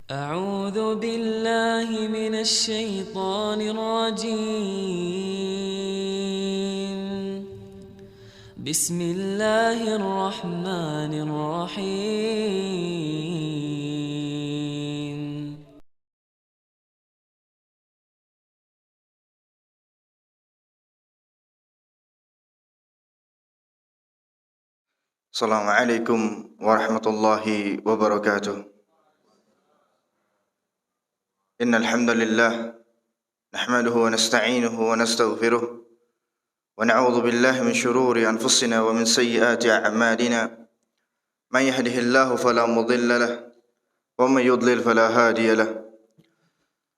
أعوذ بالله من الشيطان الرجيم. بسم الله الرحمن الرحيم. Assalamualaikum warahmatullahi wabarakatuh. Innal hamdalillah nahmaduhu wa nasta'inuhu wa nastaghfiruh wa na'udzu billahi min shururi anfusina wa min sayyiati a'malina. Man yahdihillahu fala mudilla lahu wa man yudlil fala hadiya lahu.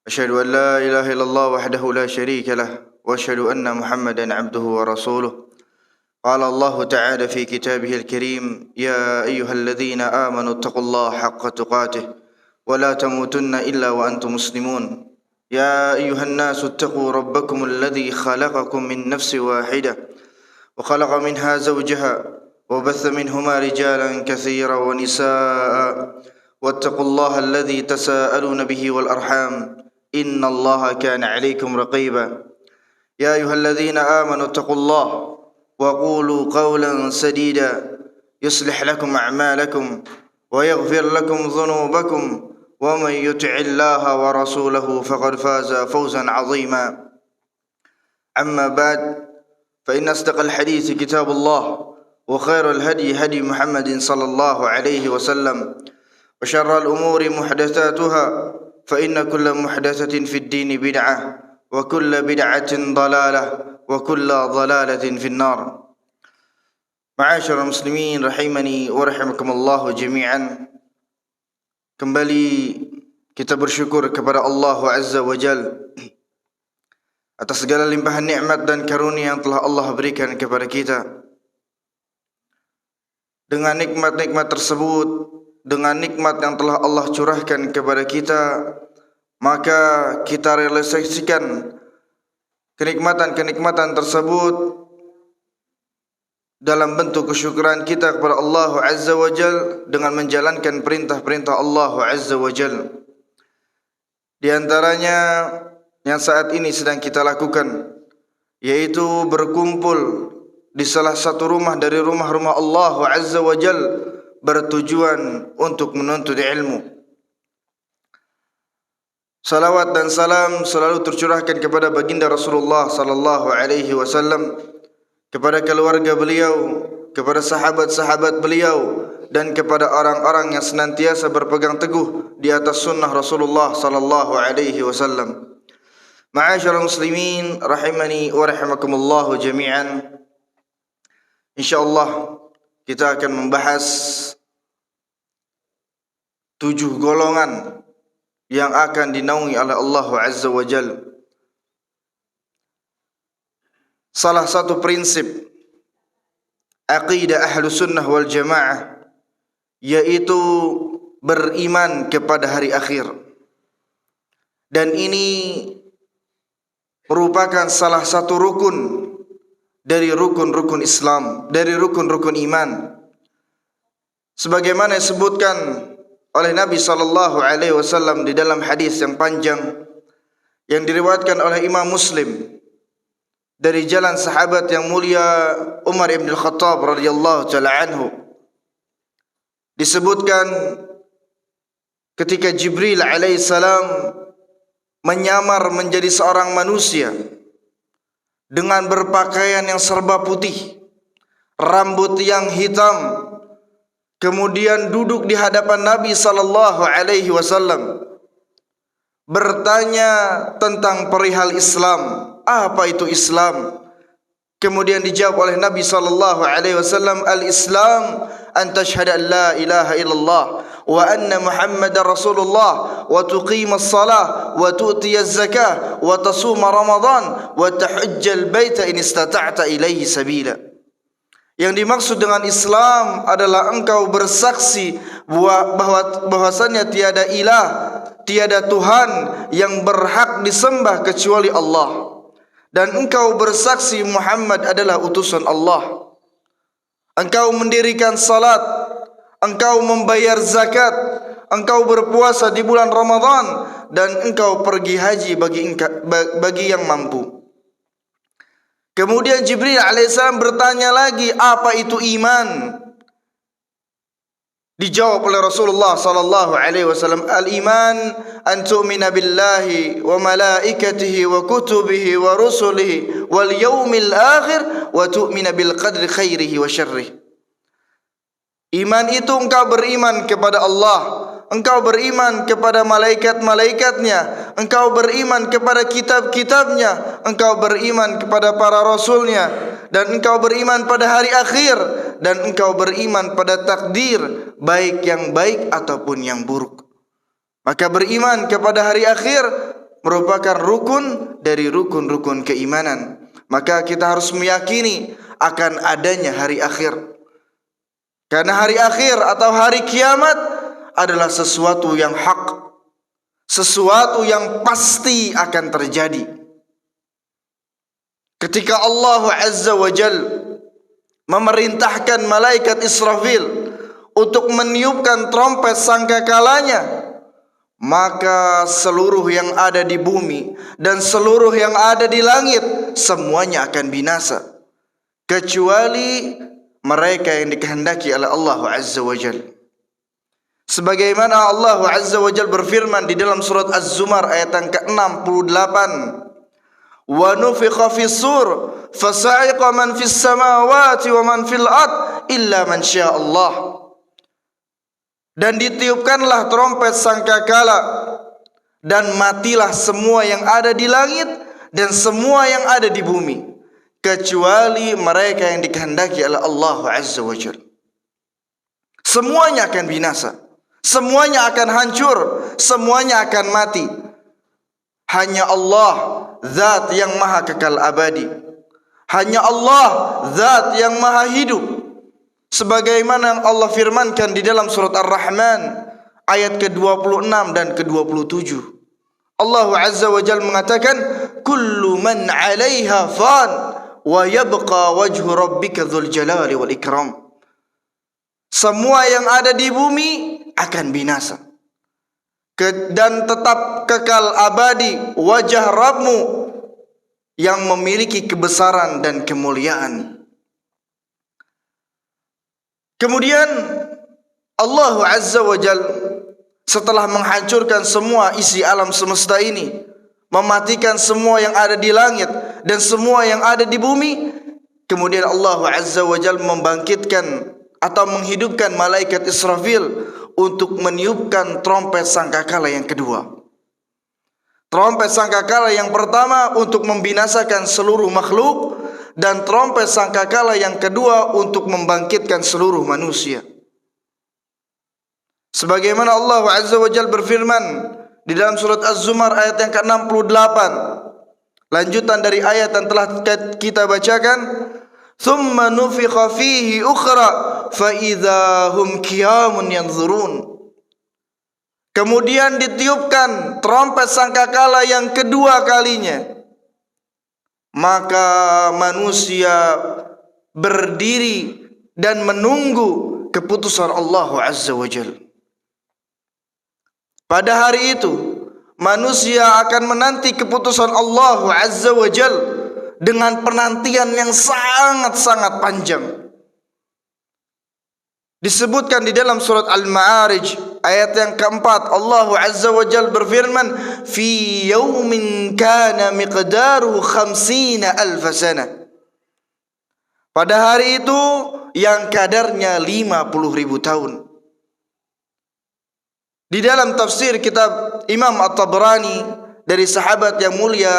Asyhadu an la ilaha illallah wahdahu la syarika lahu wa asyhadu anna Muhammadan 'abduhu wa rasuluh. قال الله تعالى في كتابه الكريم: يا أيها الذين آمنوا اتقوا الله حق تقاته ولا تموتن إلا وأنتم مسلمون. يا أيها الناس اتقوا ربكم الذي خلقكم من نفس واحدة وخلق منها زوجها وبث منهما رجالا كثيرا ونساء واتقوا الله الذي تساءلون به والأرحام إن الله كان عليكم رقيبا. يا أيها الذين آمنوا اتقوا الله وقولوا قولا سديدا يصلح لكم أعمالكم ويغفر لكم ذنوبكم ومن يطع الله ورسوله فقد فاز فوزا عظيما. أما بعد، فإن أصدق الحديث كتاب الله وخير الهدي هدي محمد صلى الله عليه وسلم وشر الأمور محدثاتها فإن كل محدثة في الدين بدعة وكل بدعة ضلالة وكل ضلالة في النار. Ma'asyiral muslimin rahimani wa rahimakumullah jami'an. Kembali kita bersyukur kepada Allah Azza wa Jalla atas segala limpahan nikmat dan karunia yang telah Allah berikan kepada kita. Dengan nikmat-nikmat tersebut, dengan nikmat yang telah Allah curahkan kepada kita, maka kita realisasikan kenikmatan-kenikmatan tersebut dalam bentuk kesyukuran kita kepada Allah Azza wa Jal dengan menjalankan perintah-perintah Allah Azza wa Jal. Di antaranya yang saat ini sedang kita lakukan, yaitu berkumpul di salah satu rumah dari rumah-rumah Allah Azza wa Jal bertujuan untuk menuntut ilmu. Salawat dan salam selalu tercurahkan kepada baginda Rasulullah sallallahu alaihi wasallam, kepada keluarga beliau, kepada sahabat-sahabat beliau, dan kepada orang-orang yang senantiasa berpegang teguh di atas sunnah Rasulullah sallallahu alaihi wasallam. Ma'asyiral muslimin rahimani wa rahimakumullah jami'an. Insyaallah kita akan membahas 7 golongan yang akan dinaungi oleh Allah Azza wa Jalla. Salah satu prinsip aqidah ahlu sunnah wal jamaah yaitu beriman kepada hari akhir. Dan ini merupakan salah satu rukun dari rukun-rukun Islam, dari rukun-rukun iman. Sebagaimana disebutkan oleh Nabi sallallahu alaihi wasallam di dalam hadis yang panjang yang diriwayatkan oleh Imam Muslim dari jalan sahabat yang mulia Umar ibn al-Khattab radhiyallahu taala anhu, disebutkan ketika Jibril alaihissalam menyamar menjadi seorang manusia dengan berpakaian yang serba putih, rambut yang hitam, kemudian duduk di hadapan Nabi sallallahu alaihi wasallam bertanya tentang perihal Islam. Apa itu Islam? Kemudian dijawab oleh Nabi sallallahu alaihi wasallam, al-Islam an tashhada an la ilaha illallah wa anna Muhammadar Rasulullah wa tuqimas salah wa tu'tiyaz zakah wa tasuma Ramadan wa tahujjal baita in istata'ta ilaihi sabila. Yang dimaksud dengan Islam adalah engkau bersaksi bahwasannya tiada ilah, tiada Tuhan yang berhak disembah kecuali Allah, dan engkau bersaksi Muhammad adalah utusan Allah. Engkau mendirikan salat, engkau membayar zakat, engkau berpuasa di bulan Ramadan, dan engkau pergi haji bagi yang mampu. Kemudian Jibril alaihissalam bertanya lagi, apa itu iman? Dijawab oleh Rasulullah sallallahu alaihi wasallam, al-iman an tu'mina billahi wa malaikatihi wa kutubihi wa rusulihi wal yaumil akhir wa tu'mina bil qadri khairihi wa syarrihi. Iman itu engkau beriman kepada Allah, engkau beriman kepada malaikat-malaikatnya, engkau beriman kepada kitab-kitabnya, engkau beriman kepada para rasulnya, dan engkau beriman pada hari akhir, dan engkau beriman pada takdir, baik yang baik ataupun yang buruk. Maka beriman kepada hari akhir merupakan rukun dari rukun-rukun keimanan. Maka kita harus meyakini akan adanya hari akhir. Karena hari akhir atau hari kiamat adalah sesuatu yang hak, sesuatu yang pasti akan terjadi. Ketika Allah Azza wa Jal memerintahkan malaikat Israfil untuk meniupkan trompet sangkakalanya, maka seluruh yang ada di bumi dan seluruh yang ada di langit semuanya akan binasa, kecuali mereka yang dikehendaki oleh Allah Azza wa Jal. Sebagaimana Allah Azza wa Jal berfirman di dalam surat Az-Zumar ayat yang ke-68, wa nufikha fis sur fasa'iqa man fis samawati wa man fil ard illa man syaa Allah. Dan ditiupkanlah trompet sangkakala, dan matilah semua yang ada di langit dan semua yang ada di bumi, kecuali mereka yang dikehendaki oleh Allah Azza wa Jalla. Semuanya akan binasa, semuanya akan hancur, semuanya akan mati. Hanya Allah, Zat yang maha kekal abadi. Hanya Allah, Zat yang maha hidup. Sebagaimana yang Allah firmankan di dalam surat Ar-Rahman ayat ke-26 dan ke-27. Allah Azza wa Jalla mengatakan, kullu man 'alaiha fan wa yabqa wajhu rabbika dzul jalali wal ikram. Semua yang ada di bumi akan binasa, dan tetap kekal abadi wajah Rabbmu yang memiliki kebesaran dan kemuliaan. Kemudian Allah Azza wa Jalla setelah menghancurkan semua isi alam semesta ini, mematikan semua yang ada di langit dan semua yang ada di bumi, kemudian Allah Azza wa Jalla membangkitkan atau menghidupkan malaikat Israfil untuk meniupkan trompet sangkakala yang kedua. Trompet sangkakala yang pertama untuk membinasakan seluruh makhluk, dan trompet sangkakala yang kedua untuk membangkitkan seluruh manusia. Sebagaimana Allah Azza wa Jalla berfirman di dalam surat Az-Zumar ayat yang ke-68, lanjutan dari ayat yang telah kita bacakan, thumma nufikha fihi ukhra fa idza hum qiyamun yanzurun. Kemudian ditiupkan trompet sangkakala yang kedua kalinya, maka manusia berdiri dan menunggu keputusan Allah Azza wa Jalla. Pada hari itu manusia akan menanti keputusan Allah Azza wa Jalla dengan penantian yang sangat-sangat panjang. Disebutkan di dalam surat Al-Ma'arij ayat yang keempat, Allah Azza wa Jalla berfirman, fi yaumin kana miqdaruhu 50,000 sana. Pada hari itu yang kadarnya 50.000 tahun. Di dalam tafsir kitab Imam At-Tabrani dari sahabat yang mulia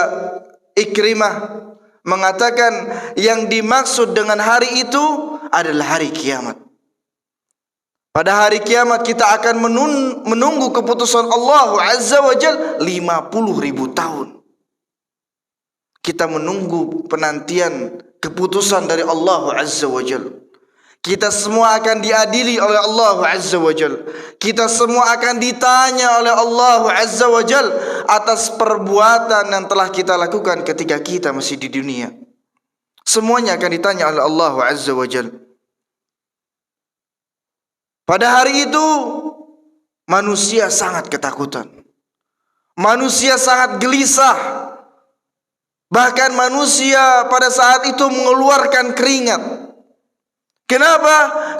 Ikrimah mengatakan, yang dimaksud dengan hari itu adalah hari kiamat. Pada hari kiamat kita akan menunggu keputusan Allah Azza wa Jalla 50.000 tahun. Kita menunggu penantian keputusan dari Allah Azza wa Jalla. Kita semua akan diadili oleh Allah Azza wa Jalla. Kita semua akan ditanya oleh Allah Azza wa Jalla atas perbuatan yang telah kita lakukan ketika kita masih di dunia. Semuanya akan ditanya oleh Allah Azza wa Jalla. Pada hari itu manusia sangat ketakutan. Manusia sangat gelisah. Bahkan manusia pada saat itu mengeluarkan keringat. Kenapa?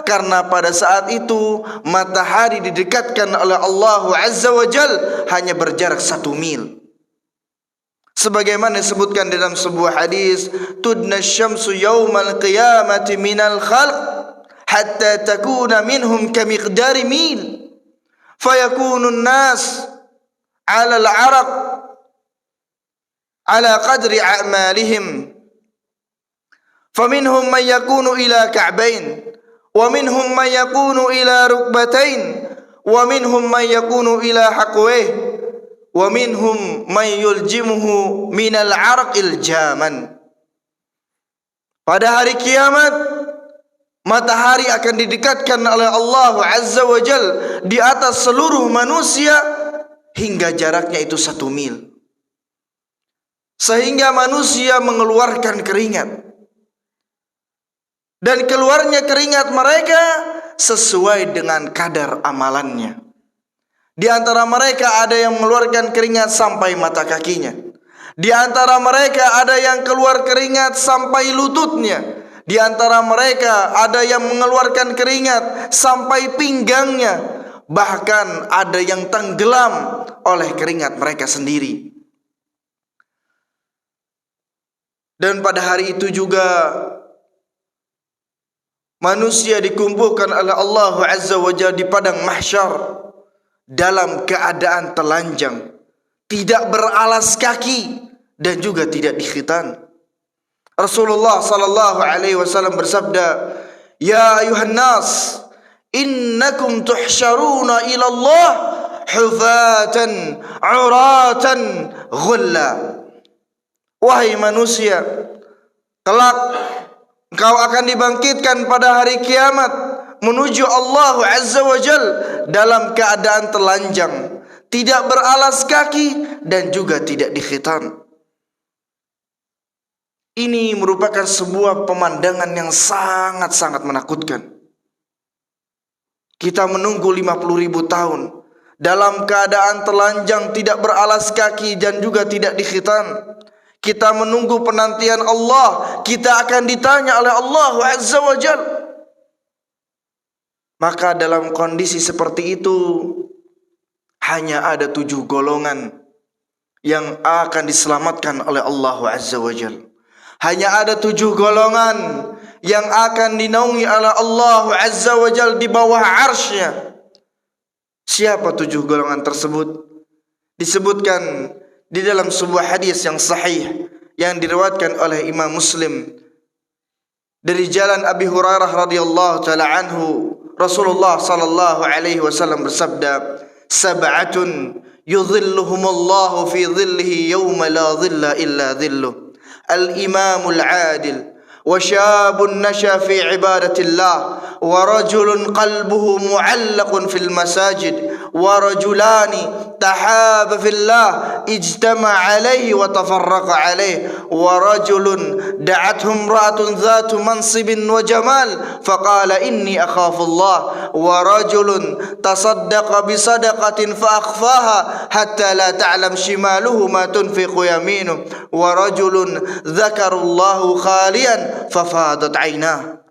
Karena pada saat itu matahari didekatkan oleh Allah Azza wa Jal hanya berjarak 1 mil. Sebagaimana disebutkan dalam sebuah hadis, tudna syamsu yawmal qiyamati minal khalq hatta takuna minhum kamiqdari mil fayakunu an-nas ala al-araq ala qadri a'malihim faminhum man yakunu ila ka'bain wa minhum man yakunu ila rukbatain wa minhum man yakunu ila haqwih wa minhum man yuljimuhu minal arqil jaman. Pada hari kiamat matahari akan didekatkan oleh Allah Azza wa Jal di atas seluruh manusia hingga jaraknya itu 1 mil, sehingga manusia mengeluarkan keringat, dan keluarnya keringat mereka sesuai dengan kadar amalannya. Di antara mereka ada yang mengeluarkan keringat sampai mata kakinya. Di antara mereka ada yang keluar keringat sampai lututnya. Di antara mereka ada yang mengeluarkan keringat sampai pinggangnya. Bahkan ada yang tenggelam oleh keringat mereka sendiri. Dan pada hari itu juga manusia dikumpulkan oleh Allah Azza wa Jalla di padang mahsyar dalam keadaan telanjang, tidak beralas kaki dan juga tidak dikhitan. Rasulullah sallallahu alaihi wasallam bersabda, "Ya ayuhan nas, innakum tuhsyaruna ila Allah hufatan, uratan, ghulla." Wahai manusia, kelak engkau akan dibangkitkan pada hari kiamat menuju Allah Azza wa Jal dalam keadaan telanjang, tidak beralas kaki dan juga tidak dikhitan. Ini merupakan sebuah pemandangan yang sangat-sangat menakutkan. Kita menunggu 50.000 tahun dalam keadaan telanjang, tidak beralas kaki dan juga tidak dikhitan. Kita menunggu penantian Allah, kita akan ditanya oleh Allah Azza wa Jal. Maka dalam kondisi seperti itu hanya ada 7 golongan yang akan diselamatkan oleh Allah Azza wa Jal. Hanya ada 7 golongan yang akan dinaungi oleh Allah Azza wa Jal di bawah arsy-Nya. Siapa 7 golongan tersebut? Disebutkan di dalam sebuah hadis yang sahih yang diriwayatkan oleh Imam Muslim dari jalan Abi Hurairah radhiyallahu taala anhu. Rasulullah sallallahu alaihi wasallam bersabda, "Sab'atun yudhilluhumullahu fi dhillihi yawma la dhilla illa dhilluh. Al-imamul 'adil wa syabun nasha fi ibadatillah wa rajulun qalbuhu mu'allaqun fil masajid wa rajulani تحاب في الله اجتمع عليه وتفرق عليه ورجل دعته امرأة ذات منصب وجمال فقال إني أخاف الله ورجل تصدق بصدقة فأخفاها حتى لا تعلم شماله ما تنفق يمينه ورجل ذكر الله خاليا ففاضت عيناه."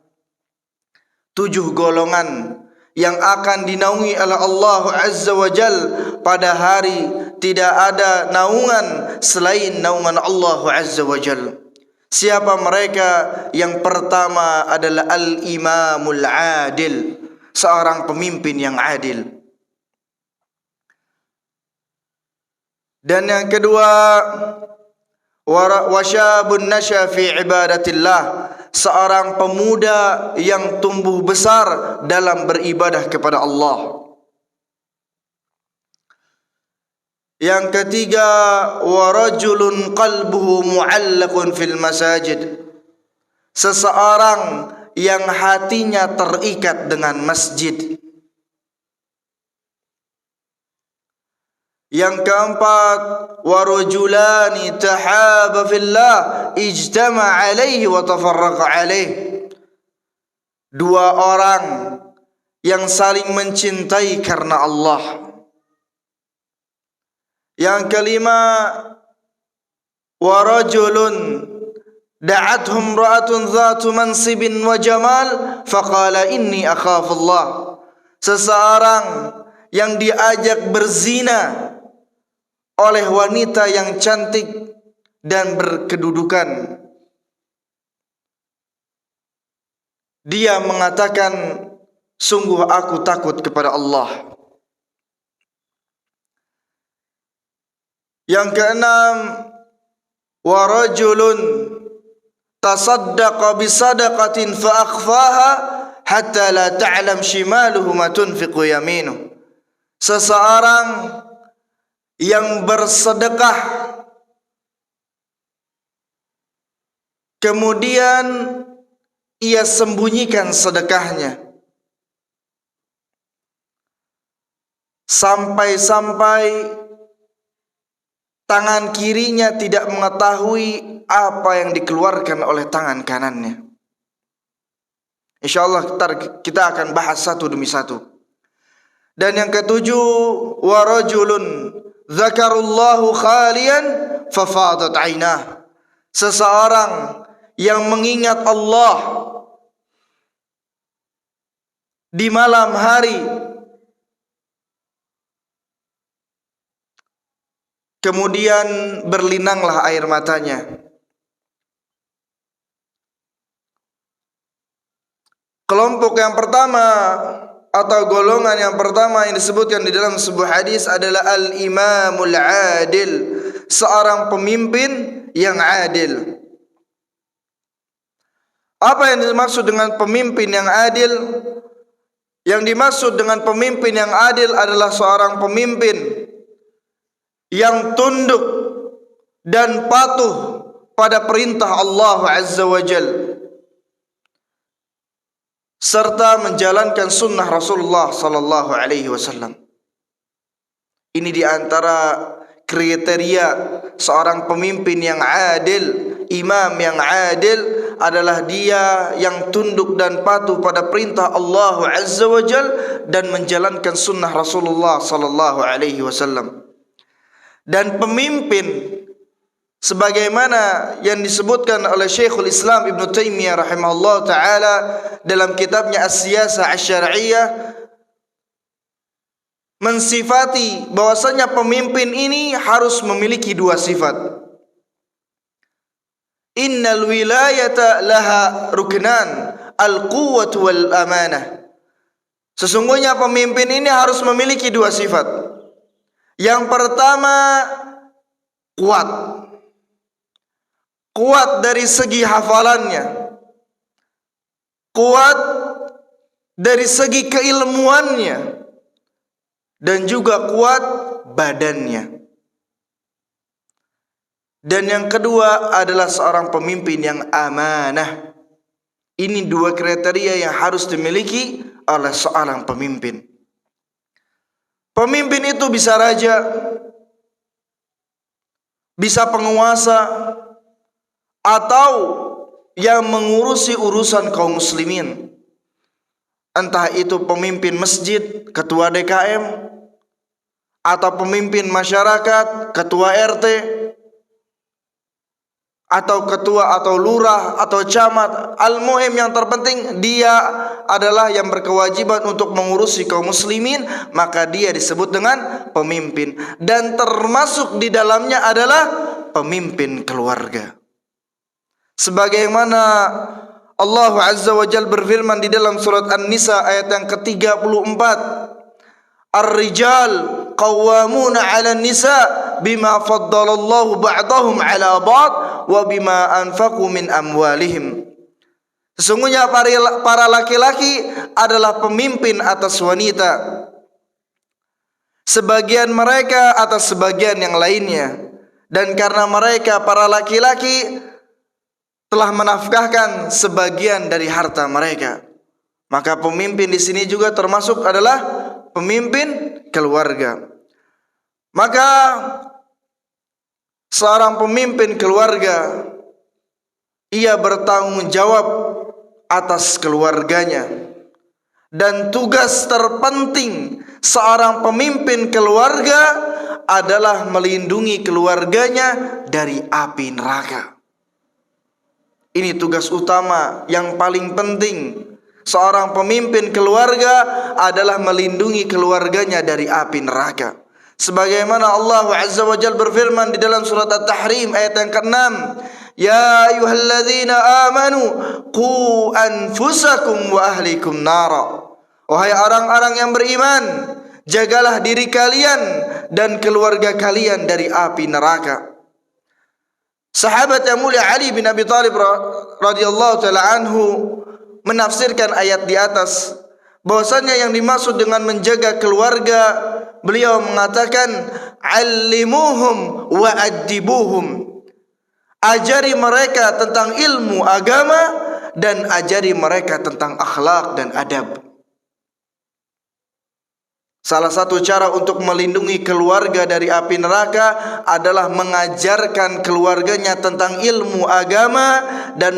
7 golongan yang akan dinaungi oleh Allah Azza wa Jal pada hari tidak ada naungan selain naungan Allah Azza wa Jal. Siapa mereka? Yang pertama adalah al-imamul adil, seorang pemimpin yang adil. Dan yang kedua, wasyabun nasya fi ibadatillah, seorang pemuda yang tumbuh besar dalam beribadah kepada Allah. Yang ketiga, warajulun qalbuhu mu'allaqun fil masajid, seseorang yang hatinya terikat dengan masjid. Yang keempat, warajulani tahaba fillah ijtama' alaihi wa tafarraqa alaihi, 2 orang yang saling mencintai karena Allah, Yang kelima, wa rajulun da'athum ra'atun dhatu mansibin wa jamal faqala inni akhafullah. Seseorang yang diajak berzina oleh wanita yang cantik dan berkedudukan, dia mengatakan, sungguh aku takut kepada Allah. Yang keenam, wa rajulun tasaddaqa bisadaqatin fa akhfaha hatta la ta'lam shimaluhu ma tunfiqu yaminuh. Seseorang yang bersedekah kemudian ia sembunyikan sedekahnya sampai-sampai tangan kirinya tidak mengetahui apa yang dikeluarkan oleh tangan kanannya. InsyaAllah kita akan bahas satu demi satu. Dan yang ketujuh, wa rajulun dzakarallahu khalian fafadat ainah. Seseorang yang mengingat Allah di malam hari, kemudian berlinanglah air matanya. Kelompok yang pertama atau golongan yang pertama yang disebutkan di dalam sebuah hadis adalah al-imamul adil, seorang pemimpin yang adil. Apa yang dimaksud dengan pemimpin yang adil? Yang dimaksud dengan pemimpin yang adil adalah seorang pemimpin yang tunduk dan patuh pada perintah Allah Azza wa Jalla, serta menjalankan sunnah Rasulullah sallallahu alaihi wasallam. Ini di antara kriteria seorang pemimpin yang adil, imam yang adil adalah dia yang tunduk dan patuh pada perintah Allah Azza wa Jalla dan menjalankan sunnah Rasulullah sallallahu alaihi wasallam. Dan pemimpin sebagaimana yang disebutkan oleh Syekhul Islam Ibn Taimiyah rahimahullah ta'ala dalam kitabnya As-Siyasah Asy-Syar'iyyah, mensifati bahwasanya pemimpin ini harus memiliki dua sifat. Innal wilayata laha ruknan, al-quwwatu wal amanah. Sesungguhnya pemimpin ini harus memiliki dua sifat. Yang pertama, kuat. Kuat dari segi hafalannya, kuat dari segi keilmuannya, dan juga kuat badannya. Dan yang kedua adalah seorang pemimpin yang amanah. Ini dua kriteria yang harus dimiliki oleh seorang pemimpin. Pemimpin itu bisa raja, bisa penguasa, atau yang mengurusi urusan kaum muslimin. Entah itu pemimpin masjid, ketua DKM, atau pemimpin masyarakat, ketua RT, atau ketua atau lurah atau camat. Al-muhim yang terpenting dia adalah yang berkewajiban untuk mengurusi kaum muslimin, maka dia disebut dengan pemimpin. Dan termasuk di dalamnya adalah pemimpin keluarga. Sebagaimana Allah Azza wa Jalla berfirman di dalam surat An-Nisa ayat yang ke-34, Ar-rijal qawwamuna 'ala an-nisa bima faddalallahu ba'dahum 'ala ba'd wa bima anfaqu min amwalihim. Sesungguhnya para laki-laki adalah pemimpin atas wanita, sebagian mereka atas sebagian yang lainnya, dan karena mereka para laki-laki telah menafkahkan sebagian dari harta mereka, maka pemimpin di sini juga termasuk adalah pemimpin keluarga. Maka seorang pemimpin keluarga, ia bertanggung jawab atas keluarganya. Dan tugas terpenting seorang pemimpin keluarga adalah melindungi keluarganya dari api neraka. Ini tugas utama yang paling penting. Seorang pemimpin keluarga adalah melindungi keluarganya dari api neraka. Sebagaimana Allah Azza wa Jalla berfirman di dalam surat At-Tahrim ayat yang ke-6, "Ya ayyuhalladzina amanu qu anfusakum wa ahlikum nara." Wahai orang-orang yang beriman, jagalah diri kalian dan keluarga kalian dari api neraka. Sahabat yang mulia Ali bin Abi Thalib radhiyallahu taala anhu menafsirkan ayat di atas bahwasanya yang dimaksud dengan menjaga keluarga, beliau mengatakan allimuhum wa addibuhum. Ajari mereka tentang ilmu agama dan ajari mereka tentang akhlak dan adab. Salah satu cara untuk melindungi keluarga dari api neraka adalah mengajarkan keluarganya tentang ilmu agama dan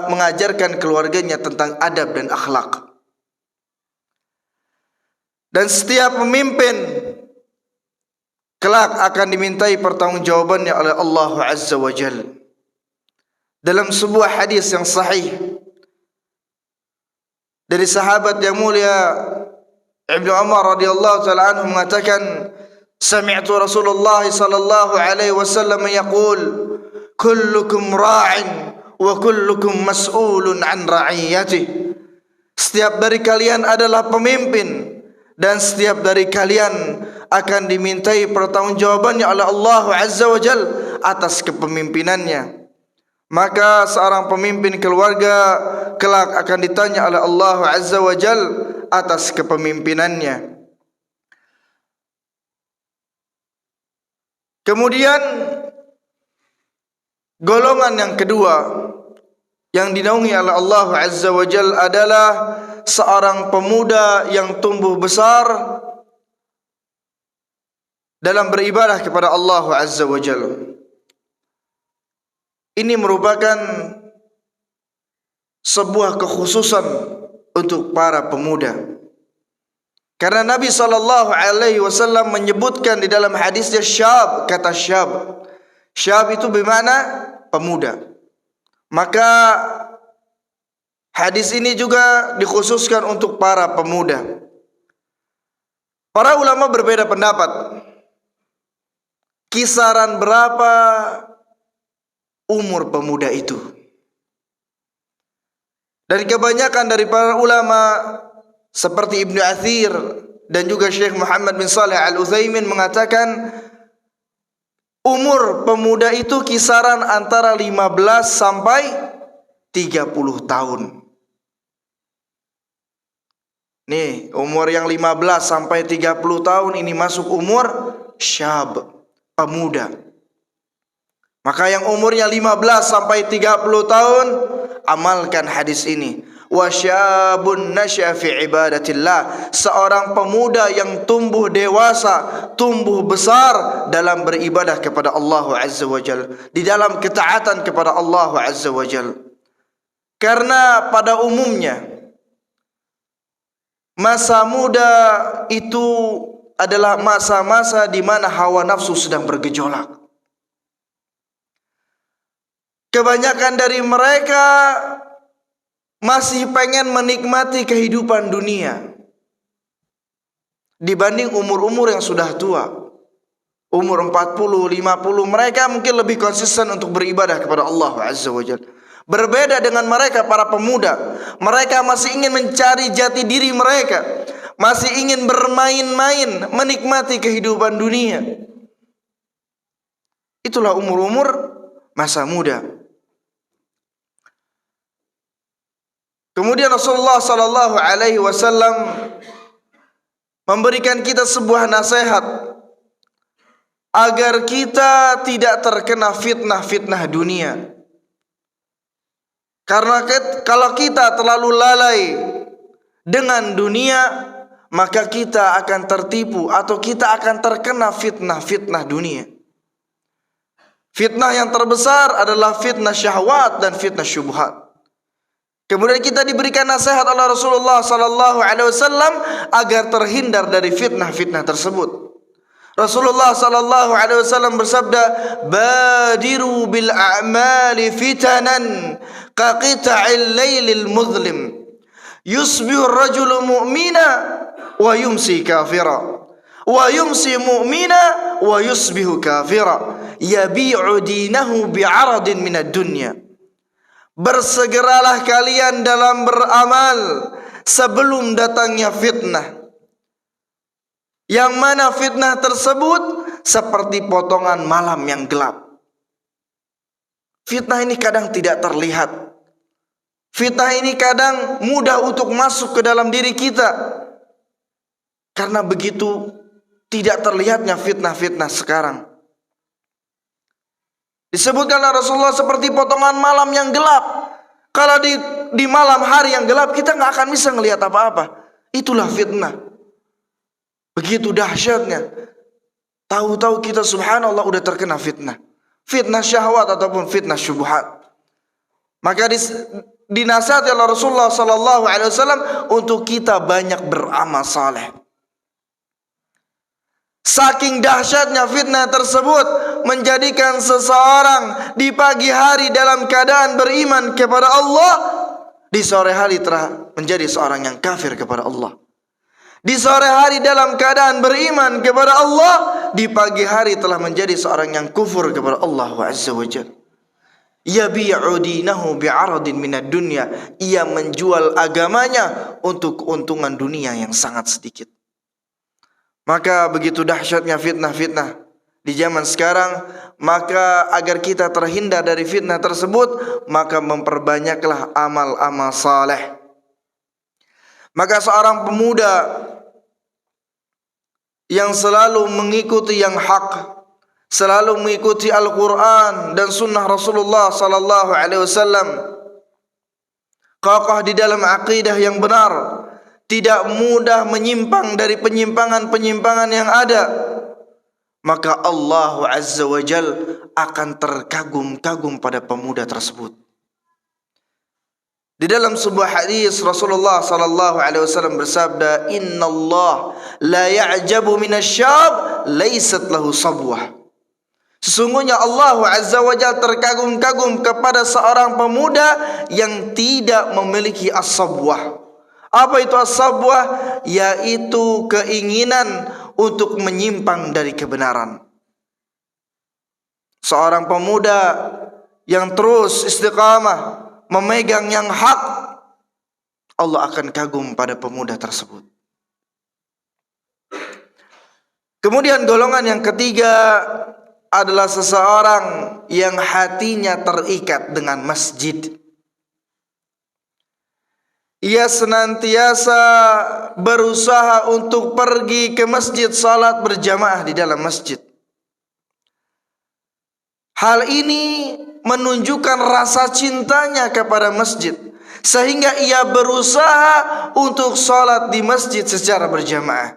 mengajarkan keluarganya tentang adab dan akhlak. Dan setiap pemimpin kelak akan dimintai pertanggungjawabannya oleh Allah Azza wa Jalla. Dalam sebuah hadis yang sahih dari sahabat yang mulia Ibnu Umar radhiyallahu taala anhu mengatakan, sami'tu Rasulullah sallallahu alaihi wasallam yaqul, kullukum ra'in wa kullukum mas'ulun an ra'iyatihi. Setiap dari kalian adalah pemimpin dan setiap dari kalian akan dimintai pertanggungjawabannya oleh Allah Azza wa Jalla atas kepemimpinannya. Maka seorang pemimpin keluarga kelak akan ditanya oleh Allah Azza wa Jalla atas kepemimpinannya. Kemudian golongan yang kedua yang dinaungi oleh Allah Azza wa Jalla adalah seorang pemuda yang tumbuh besar dalam beribadah kepada Allah Azza wa Jalla. Ini merupakan sebuah kekhususan untuk para pemuda. Karena Nabi SAW menyebutkan di dalam hadisnya syab, kata syab. Syab itu bermakna pemuda. Maka hadis ini juga dikhususkan untuk para pemuda. Para ulama berbeda pendapat. Kisaran berapa umur pemuda itu? Dan kebanyakan dari para ulama seperti Ibnu Athir dan juga Syekh Muhammad bin Shalih Al-Utsaimin mengatakan umur pemuda itu kisaran antara 15 sampai 30 tahun. Nih, umur yang 15 sampai 30 tahun ini masuk umur syab, pemuda. Maka yang umurnya 15 sampai 30 tahun amalkan hadis ini. Wa syabun nasya fi ibadatillah, seorang pemuda yang tumbuh dewasa, tumbuh besar dalam beribadah kepada Allah Azza wa Jalla, di dalam ketaatan kepada Allah Azza wa Jalla. Karena pada umumnya masa muda itu adalah masa-masa di mana hawa nafsu sedang bergejolak. Kebanyakan dari mereka masih pengen menikmati kehidupan dunia dibanding umur-umur yang sudah tua. Umur 40, 50 mereka mungkin lebih konsisten untuk beribadah kepada Allah Azza wa Jalla. Berbeda dengan mereka para pemuda. Mereka masih ingin mencari jati diri mereka, masih ingin bermain-main, menikmati kehidupan dunia. Itulah umur-umur masa muda. Kemudian Rasulullah sallallahu alaihi wasallam memberikan kita sebuah nasihat agar kita tidak terkena fitnah-fitnah dunia. Karena kalau kita terlalu lalai dengan dunia, maka kita akan tertipu atau kita akan terkena fitnah-fitnah dunia. Fitnah yang terbesar adalah fitnah syahwat dan fitnah syubhat. Kemudian kita diberikan nasihat oleh Rasulullah sallallahu alaihi wasallam agar terhindar dari fitnah-fitnah tersebut. Rasulullah sallallahu alaihi wasallam bersabda, "Badiru bil a'mali fitanan ka qita'il lailil muzlim. Yusbihu ar-rajulu mu'mina wa yumsi kafira. Wa yumsi mu'mina wa yusbihu kafira. Yabi'u dinahu bi'aradin minad dunya." Bersegeralah kalian dalam beramal sebelum datangnya fitnah. Yang mana fitnah tersebut seperti potongan malam yang gelap. Fitnah ini kadang tidak terlihat. Fitnah ini kadang mudah untuk masuk ke dalam diri kita. Karena begitu tidak terlihatnya fitnah-fitnah sekarang. Disebutkanlah Rasulullah seperti potongan malam yang gelap. Kalau di malam hari yang gelap kita nggak akan bisa ngelihat apa-apa. Itulah fitnah. Begitu dahsyatnya. Tahu-tahu kita subhanallah udah terkena fitnah. Fitnah syahwat ataupun fitnah syubhat. Maka dinasihati oleh Rasulullah sallallahu alaihi wasallam untuk kita banyak beramal saleh. Saking dahsyatnya fitnah tersebut menjadikan seseorang di pagi hari dalam keadaan beriman kepada Allah, di sore hari telah menjadi seorang yang kafir kepada Allah. Di sore hari dalam keadaan beriman kepada Allah, di pagi hari telah menjadi seorang yang kufur kepada Allah Azza wa Jalla. Yabi'u dinahu bi'aradin minad dunya. Ia menjual agamanya untuk keuntungan dunia yang sangat sedikit. Maka begitu dahsyatnya fitnah-fitnah di zaman sekarang, maka agar kita terhindar dari fitnah tersebut, maka memperbanyaklah amal-amal saleh. Maka seorang pemuda yang selalu mengikuti yang hak, selalu mengikuti Al-Quran dan Sunnah Rasulullah sallallahu alaihi wasallam, kokoh di dalam akidah yang benar, tidak mudah menyimpang dari penyimpangan-penyimpangan yang ada, maka Allah Azza wa Jal akan terkagum-kagum pada pemuda tersebut. Di dalam sebuah hadis Rasulullah sallallahu alaihi wasallam bersabda, "Innallah la ya'jabu minasyab laysat lahu sabwah." Sesungguhnya Allah Azza wa Jalla terkagum-kagum kepada seorang pemuda yang tidak memiliki as-sabwah. Apa itu as-sabwah? Yaitu keinginan untuk menyimpang dari kebenaran. Seorang pemuda yang terus istiqamah memegang yang hak, Allah akan kagum pada pemuda tersebut. Kemudian golongan yang ketiga adalah seseorang yang hatinya terikat dengan masjid. Ia senantiasa berusaha untuk pergi ke masjid, salat berjamaah di dalam masjid. Hal ini menunjukkan rasa cintanya kepada masjid, sehingga ia berusaha untuk salat di masjid secara berjamaah.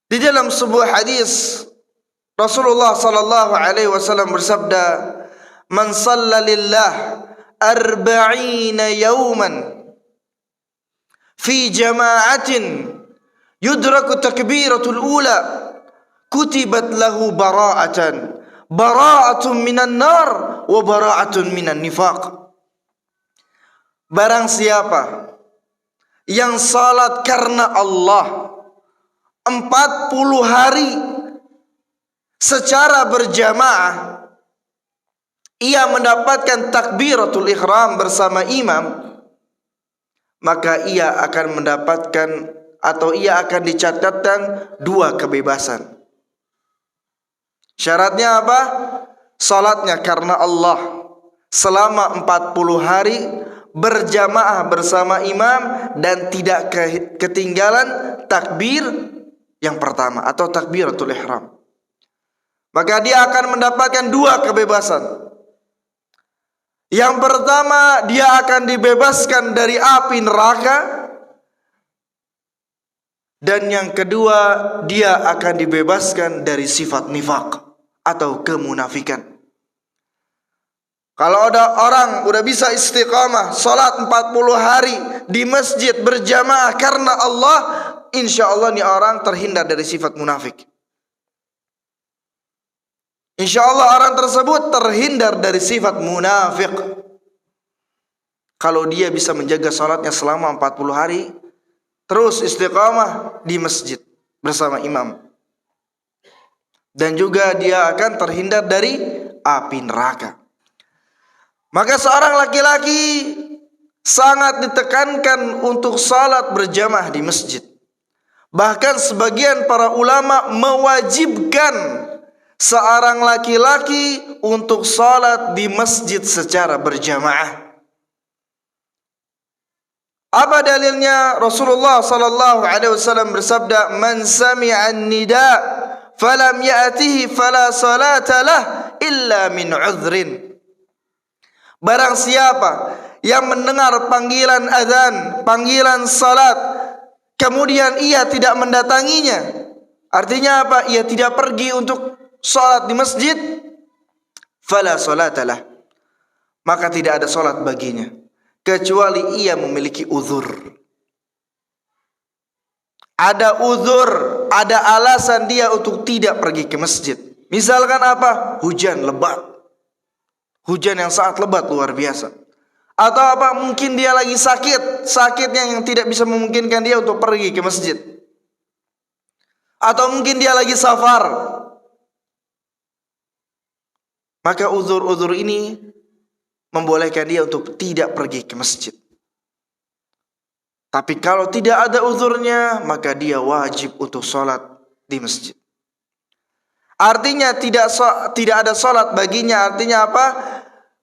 Di dalam sebuah hadis Rasulullah sallallahu alaihi wasallam bersabda, "Man shalla lillah 40 yawman fi jama'atin yudraku takbiratul ula kutibat lahu bara'atun minan nar wa bara'atun minan nifaq." Barang siapa yang salat karena Allah 40 hari secara berjamaah, ia mendapatkan takbiratul ihram bersama imam, maka ia akan mendapatkan atau ia akan dicatatkan 2 kebebasan. Syaratnya apa? Salatnya karena Allah selama 40 hari berjamaah bersama imam dan tidak ketinggalan takbir yang pertama atau takbiratul ihram. Maka dia akan mendapatkan 2 kebebasan. Yang pertama, dia akan dibebaskan dari api neraka. Dan yang kedua, dia akan dibebaskan dari sifat nifaq atau kemunafikan. Kalau ada orang udah bisa istiqamah salat 40 hari di masjid berjamaah karena Allah, insya Allah nih orang terhindar dari sifat munafik. Insya Allah orang tersebut terhindar dari sifat munafik. Kalau dia bisa menjaga salatnya selama 40 hari, terus istiqamah di masjid bersama imam. Dan juga dia akan terhindar dari api neraka. Maka seorang laki-laki sangat ditekankan untuk salat berjamaah di masjid. Bahkan sebagian para ulama mewajibkan seorang laki-laki untuk salat di masjid secara berjamaah. Apa dalilnya? Rasulullah sallallahu alaihi wasallam bersabda, "Man sami'a an-nida falam ya'tihi fala salata lah illa min 'udhrin." Barang siapa yang mendengar panggilan azan, panggilan salat, kemudian ia tidak mendatanginya, artinya apa? Ia tidak pergi untuk salat di masjid, fala salatalah, maka tidak ada salat baginya kecuali ia memiliki uzur. Ada uzur, ada alasan dia untuk tidak pergi ke masjid. Misalkan apa? Hujan lebat, hujan yang sangat lebat luar biasa. Atau apa? Mungkin dia lagi sakit, sakitnya yang tidak bisa memungkinkan dia untuk pergi ke masjid. Atau mungkin dia lagi safar. Maka uzur-uzur ini membolehkan dia untuk tidak pergi ke masjid. Tapi kalau tidak ada uzurnya, maka dia wajib untuk sholat di masjid. Artinya tidak ada sholat baginya. Artinya apa?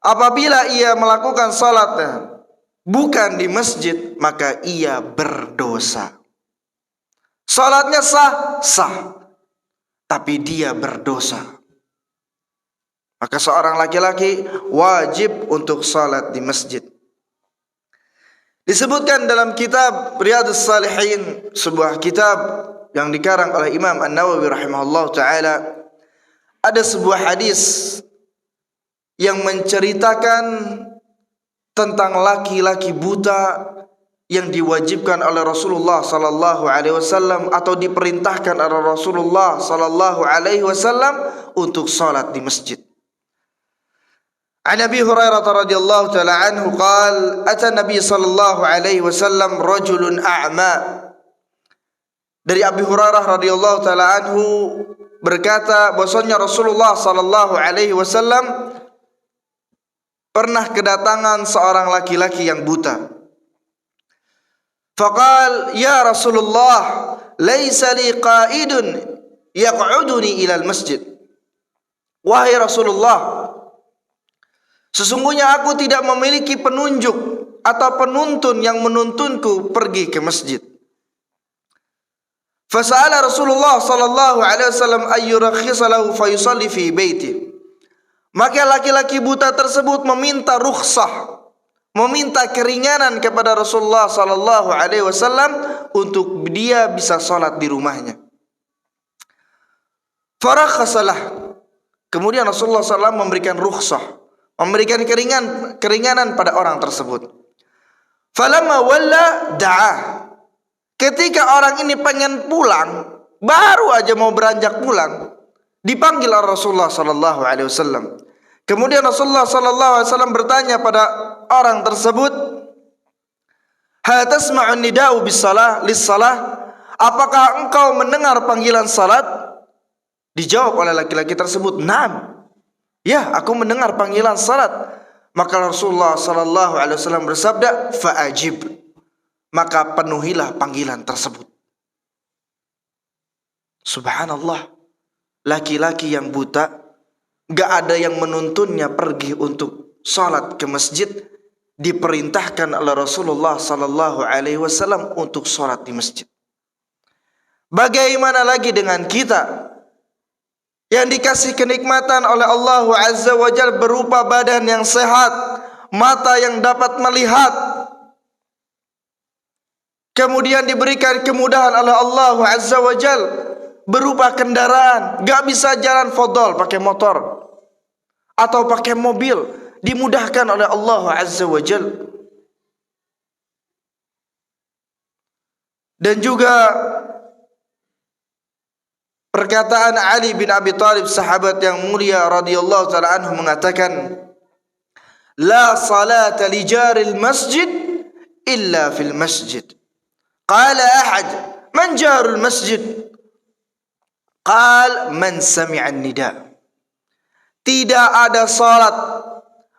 Apabila ia melakukan sholatnya bukan di masjid, maka ia berdosa. Sholatnya sah, tapi dia berdosa. Maka seorang laki-laki wajib untuk salat di masjid. Disebutkan dalam kitab Riyadhus Shalihin, sebuah kitab yang dikarang oleh Imam An-Nawawi rahimahullah ta'ala, ada sebuah hadis yang menceritakan tentang laki-laki buta yang diwajibkan oleh Rasulullah sallallahu alaihi wasallam atau diperintahkan oleh Rasulullah sallallahu alaihi wasallam untuk salat di masjid. An Abi Hurairah radhiyallahu taala anhu qala ata Nabi sallallahu alaihi wasallam rajulun a'ma. Dari Abi Hurairah radhiyallahu taala anhu berkata bahwasanya Rasulullah sallallahu alaihi wasallam pernah kedatangan seorang laki-laki yang buta. Faqal ya Rasulullah laisa li qa'idun yaq'uduni ila al-masjid. Wahai Rasulullah, sesungguhnya aku tidak memiliki penunjuk atau penuntun yang menuntunku pergi ke masjid. Fasa'ala Rasulullah sallallahu alaihi wasallam ayyurakhisa lahu fayusalli fi baiti. Maka laki-laki buta tersebut meminta rukhsah, meminta keringanan kepada Rasulullah sallallahu alaihi wasallam untuk dia bisa salat di rumahnya. Farakhasalah. Kemudian Rasulullah SAW memberikan rukhsah, memberikan keringanan pada orang tersebut. Falamma walla da'ah. Ketika orang ini pengen pulang, baru aja mau beranjak pulang, dipanggil oleh Rasulullah sallallahu alaihi wasallam. Kemudian Rasulullah sallallahu alaihi wasallam bertanya pada orang tersebut, "Hal tasma'u nida'u bis-shalah lis-shalah?" Apakah engkau mendengar panggilan salat? Dijawab oleh laki-laki tersebut, "Naam." Ya, aku mendengar panggilan salat. Maka Rasulullah sallallahu alaihi wasallam bersabda, "Fa'ajib." Maka penuhilah panggilan tersebut. Subhanallah. Laki-laki yang buta, gak ada yang menuntunnya pergi untuk salat ke masjid, diperintahkan oleh Rasulullah sallallahu alaihi wasallam untuk salat di masjid. Bagaimana lagi dengan kita yang dikasih kenikmatan oleh Allah Azza wa Jalla berupa badan yang sehat, mata yang dapat melihat, kemudian diberikan kemudahan oleh Allah Azza wa Jalla berupa kendaraan, gak bisa jalan fodol pakai motor atau pakai mobil, dimudahkan oleh Allah Azza wa Jalla. Dan juga perkataan Ali bin Abi Thalib, sahabat yang mulia radhiyallahu ta'ala anhu, mengatakan, la salata li jaril masjid illa fil masjid. Qala ahad, man jarul masjid? Qal man sami'an nida. Tidak ada salat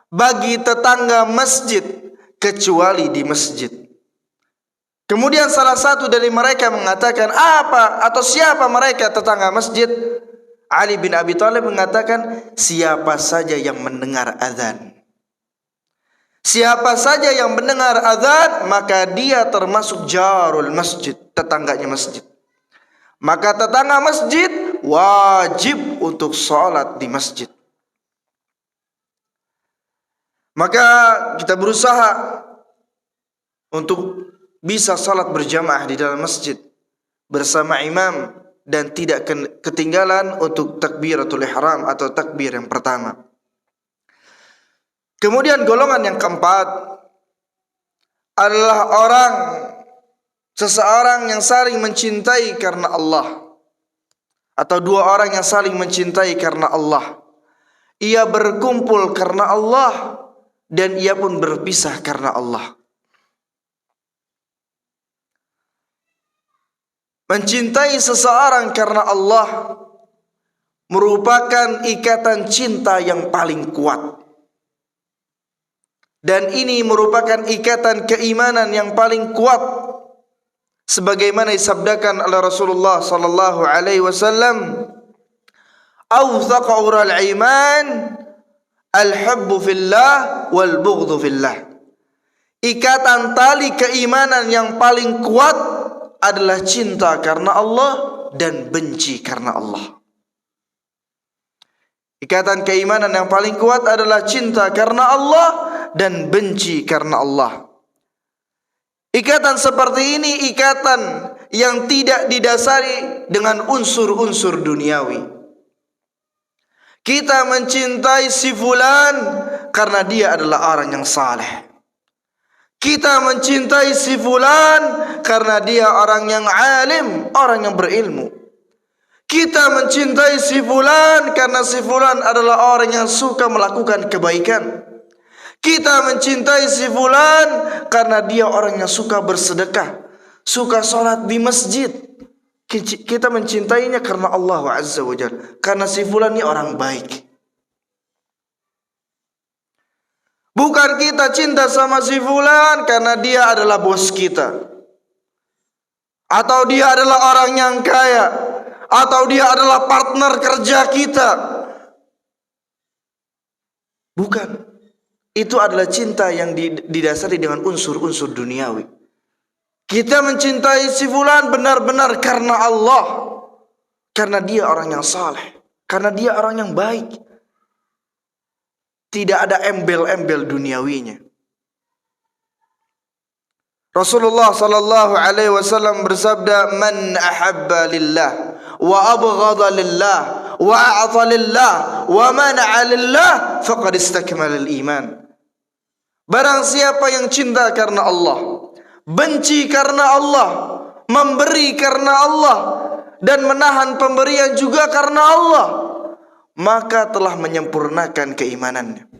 bagi tetangga masjid kecuali di masjid. Kemudian salah satu dari mereka mengatakan, apa atau siapa mereka tetangga masjid? Ali bin Abi Thalib mengatakan, siapa saja yang mendengar azan. Siapa saja yang mendengar azan, maka dia termasuk jarul masjid, tetangganya masjid. Maka tetangga masjid wajib untuk sholat di masjid. Maka kita berusaha untuk bisa salat berjamaah di dalam masjid bersama imam dan tidak ketinggalan untuk takbiratul ihram atau takbir yang pertama. Kemudian golongan yang keempat adalah seseorang yang saling mencintai karena Allah, atau dua orang yang saling mencintai karena Allah. Ia berkumpul karena Allah dan ia pun berpisah karena Allah. Mencintai seseorang karena Allah merupakan ikatan cinta yang paling kuat. Dan ini merupakan ikatan keimanan yang paling kuat. Sebagaimana disabdakan oleh Rasulullah sallallahu alaihi wasallam, "Awthaqa ural iman al-hubbu fillah wal bughdhu fillah." Ikatan tali keimanan yang paling kuat adalah cinta karena Allah dan benci karena Allah. Ikatan keimanan yang paling kuat adalah cinta karena Allah dan benci karena Allah. Ikatan seperti ini ikatan yang tidak didasari dengan unsur-unsur duniawi. Kita mencintai si fulan karena dia adalah orang yang saleh. Kita mencintai si fulan karena dia orang yang alim, orang yang berilmu. Kita mencintai si fulan karena si fulan adalah orang yang suka melakukan kebaikan. Kita mencintai si fulan karena dia orang yang suka bersedekah, suka sholat di masjid. Kita mencintainya karena Allah Azza wa Jalla, karena si fulan ini orang baik. Bukan kita cinta sama si fulan karena dia adalah bos kita, atau dia adalah orang yang kaya, atau dia adalah partner kerja kita. Bukan. Itu adalah cinta yang didasari dengan unsur-unsur duniawi. Kita mencintai si fulan benar-benar karena Allah, karena dia orang yang saleh, karena dia orang yang baik. Tidak ada embel-embel duniawinya. Rasulullah sallallahu alaihi wasallam bersabda, "Man ahabba lillah wa abghadha lillah wa a'ta lillah wa mana'a lillah faqad istakmala al-iman." Barang siapa yang cinta karena Allah, benci karena Allah, memberi karena Allah, dan menahan pemberian juga karena Allah, maka telah menyempurnakan keimanannya.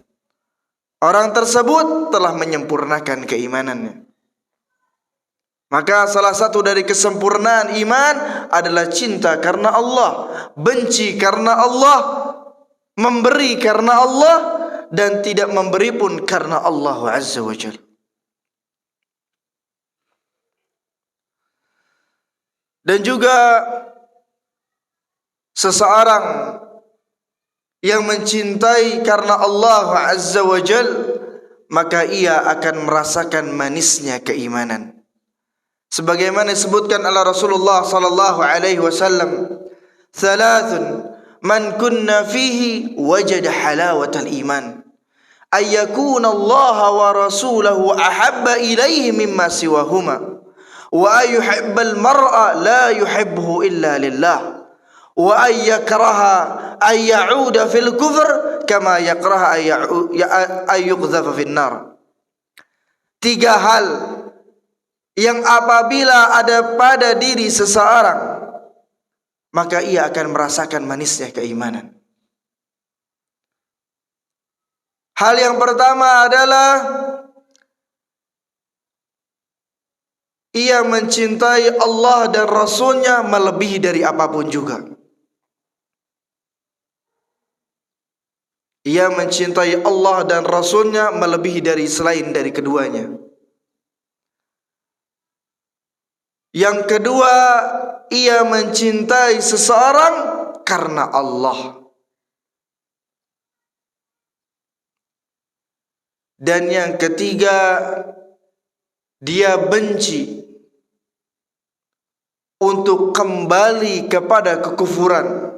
Orang tersebut telah menyempurnakan keimanannya. Maka salah satu dari kesempurnaan iman adalah cinta karena Allah, benci karena Allah, memberi karena Allah, dan tidak memberi pun karena Allah Azza wa Jalla. Dan juga seseorang yang mencintai karena Allah Azza wa Jalla, maka ia akan merasakan manisnya keimanan. Sebagaimana disebutkan oleh Rasulullah sallallahu alaihi wasallam, "Thalathun man kunna fihi wajada halawatal iman, ayyakuna Allah wa rasulahu ahabba ilaihi mimma siwahuma, wa ayyuhibbal mar'a la yuhibbuhu illa lillah, wa ayyakraha ayyauda fil kufr kama yakraha ayyuqdhafa fin nar." Tiga hal yang apabila ada pada diri seseorang, maka ia akan merasakan manisnya keimanan. Hal yang pertama adalah ia mencintai Allah dan Rasul-Nya melebihi dari apapun juga. Ia mencintai Allah dan Rasul-Nya melebihi dari selain dari keduanya. Yang kedua, ia mencintai seseorang karena Allah. Dan yang ketiga, dia benci untuk kembali kepada kekufuran,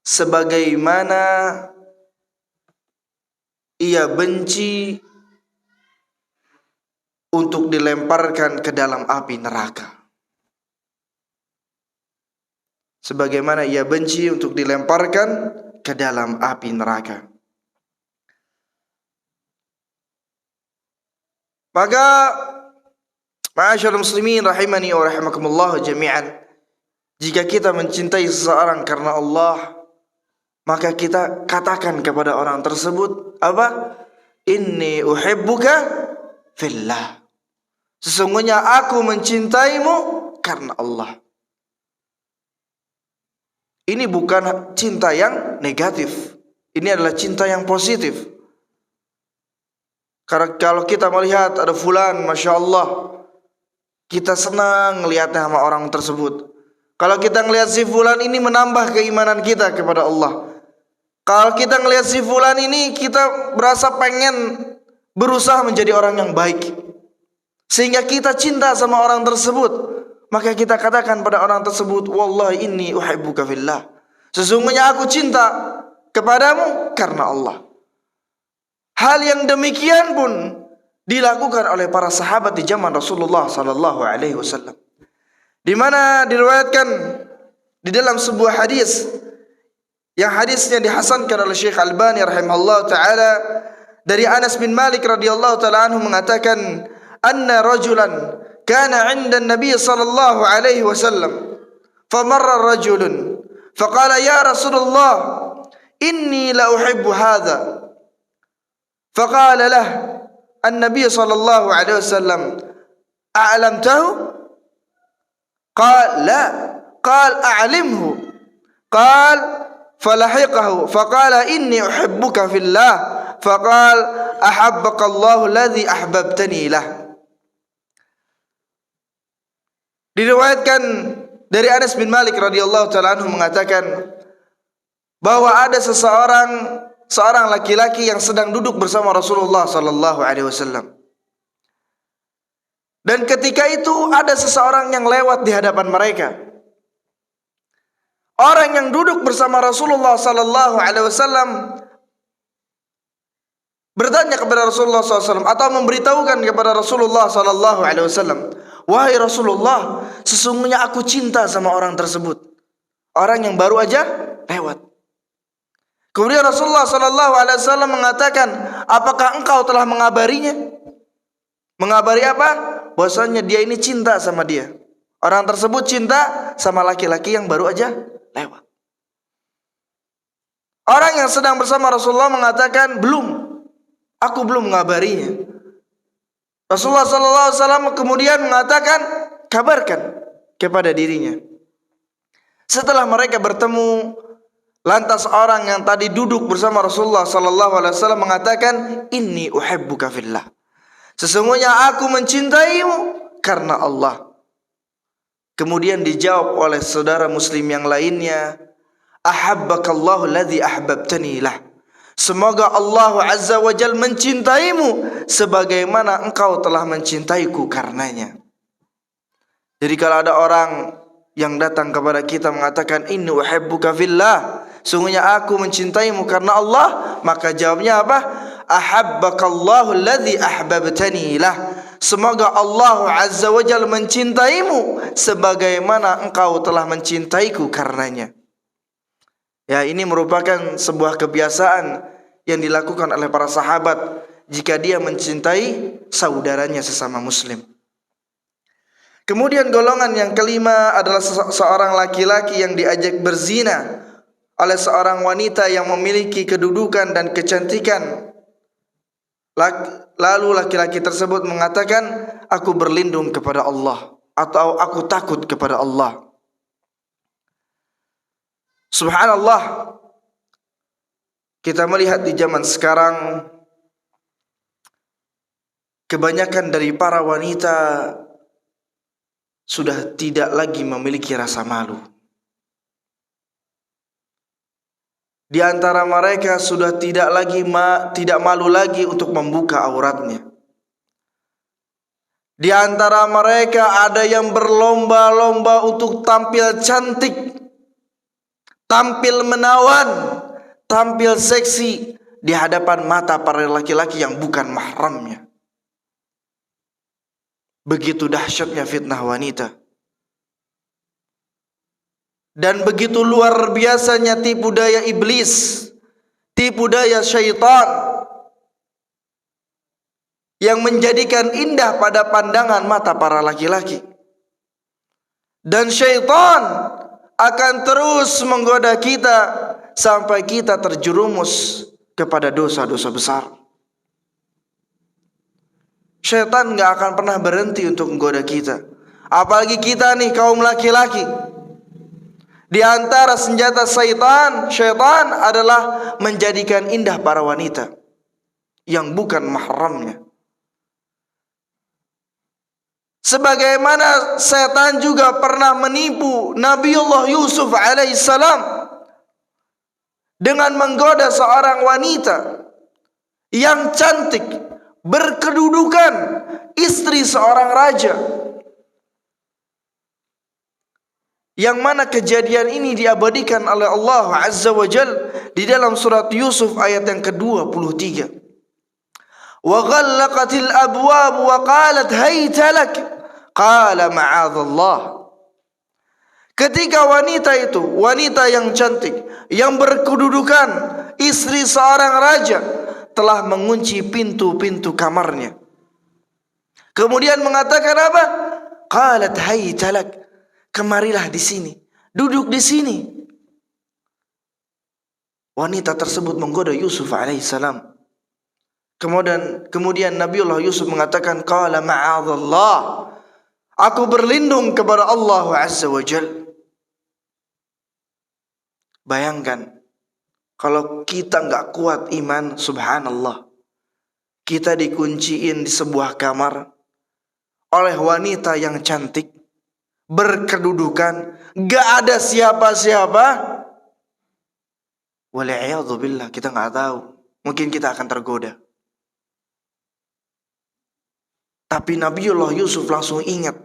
sebagaimana ia benci untuk dilemparkan ke dalam api neraka. Sebagaimana ia benci untuk dilemparkan ke dalam api neraka. Maka ma'asyiral muslimin rahimani wa rahimakumullah jami'an, jika kita mencintai seseorang karena Allah, maka kita katakan kepada orang tersebut apa? Inni uhibbuka fillah. Sesungguhnya aku mencintaimu karena Allah. Ini bukan cinta yang negatif. Ini adalah cinta yang positif. Karena kalau kita melihat ada fulan, Masya Allah, kita senang melihatnya sama orang tersebut. Kalau kita melihat si fulan ini menambah keimanan kita kepada Allah. Kalau kita melihat si fulan ini, kita berasa pengen berusaha menjadi orang yang baik, sehingga kita cinta sama orang tersebut. Maka kita katakan pada orang tersebut, wallahi inni uhibbuka fillah. Sesungguhnya aku cinta kepadamu karena Allah. Hal yang demikian pun dilakukan oleh para sahabat di zaman Rasulullah sallallahu alaihi wasallam, di mana diriwayatkan di dalam sebuah hadis yang hadisnya dihasankan oleh Syekh Albani rahimahullah taala, dari Anas bin Malik radhiyallahu taala anhu mengatakan, anna rajulan kana 'inda an-nabiy sallallahu alaihi wasallam famarra rajulun faqala ya Rasulullah inni la uhibbu hadha. فقال له النبي صلى الله عليه وسلم أعلمته؟ قال لا. قال أعلمه. قال فلحقه فقال إني أحبك في الله. فقال أحبك الله الذي أحببتني له. Diriwayatkan dari Anas bin Malik radhiyallahu taala anhu mengatakan bahwa ada seorang laki-laki yang sedang duduk bersama Rasulullah sallallahu alaihi wasallam. Dan ketika itu ada seseorang yang lewat di hadapan mereka. Orang yang duduk bersama Rasulullah sallallahu alaihi wasallam bertanya kepada Rasulullah sallallahu alaihi wasallam atau memberitahukan kepada Rasulullah sallallahu alaihi wasallam, "Wahai Rasulullah, sesungguhnya aku cinta sama orang tersebut." Orang yang baru aja lewat. Kemudian Rasulullah sallallahu alaihi wasallam mengatakan, "Apakah engkau telah mengabarinya?" Mengabari apa? Bahwasanya dia ini cinta sama dia. Orang tersebut cinta sama laki-laki yang baru aja lewat. Orang yang sedang bersama Rasulullah mengatakan, "Belum. Aku belum mengabarinya." Rasulullah sallallahu alaihi wasallam kemudian mengatakan, "Kabarkan kepada dirinya." Setelah mereka bertemu, lantas orang yang tadi duduk bersama Rasulullah sallallahu alaihi wasallam mengatakan, "Inni uhibbuka fillah." Sesungguhnya aku mencintaimu karena Allah. Kemudian dijawab oleh saudara muslim yang lainnya, "Ahabbakallahu alladzi ahbabtani lah." Semoga Allah azza wa jalla mencintaimu sebagaimana engkau telah mencintaiku karenanya. Jadi kalau ada orang yang datang kepada kita mengatakan, "Inni uhibbuka fillah," sungguhnya aku mencintaimu karena Allah, maka jawabnya apa? Ahabbakallahu alladzi ahbabtani lah. Semoga Allah azza wa jalla mencintaimu sebagaimana engkau telah mencintaiku karenanya. Ya, ini merupakan sebuah kebiasaan yang dilakukan oleh para sahabat jika dia mencintai saudaranya sesama muslim. Kemudian golongan yang kelima adalah seorang laki-laki yang diajak berzina oleh seorang wanita yang memiliki kedudukan dan kecantikan. Lalu laki-laki tersebut mengatakan, aku berlindung kepada Allah, atau aku takut kepada Allah. Subhanallah, kita melihat di zaman sekarang, kebanyakan dari para wanita sudah tidak lagi memiliki rasa malu. Di antara mereka sudah tidak malu lagi untuk membuka auratnya. Di antara mereka ada yang berlomba-lomba untuk tampil cantik, tampil menawan, tampil seksi di hadapan mata para laki-laki yang bukan mahramnya. Begitu dahsyatnya fitnah wanita. Dan begitu luar biasanya tipu daya iblis, tipu daya syaitan, yang menjadikan indah pada pandangan mata para laki-laki. Dan syaitan akan terus menggoda kita sampai kita terjerumus kepada dosa-dosa besar. Syaitan gak akan pernah berhenti untuk menggoda kita. Apalagi kita nih kaum laki-laki. Di antara senjata syaitan adalah menjadikan indah para wanita yang bukan mahramnya. Sebagaimana setan juga pernah menipu Nabiullah Yusuf alaihissalam dengan menggoda seorang wanita yang cantik, berkedudukan, istri seorang raja. Yang mana kejadian ini diabadikan oleh Allah Azza wa Jal di dalam surat Yusuf ayat yang ke-23. Wa ghallaqatil abwab wa qalat hayta lak qala ma'adzallah. Ketika wanita itu, wanita yang cantik, yang berkedudukan, istri seorang raja, telah mengunci pintu-pintu kamarnya. Kemudian mengatakan apa? Qalat hayta lak, kemarilah di sini, duduk di sini. Wanita tersebut menggoda Yusuf alaihissalam. Kemudian Nabiullah Yusuf mengatakan, qala ma'adzallah, aku berlindung kepada Allah Azza wa Jal. Bayangkan, kalau kita enggak kuat iman, subhanallah, kita dikunciin di sebuah kamar oleh wanita yang cantik, berkedudukan, gak ada siapa-siapa. Wal'iyadzubillah, kita gak tahu, mungkin kita akan tergoda. Tapi Nabiullah Yusuf langsung ingat,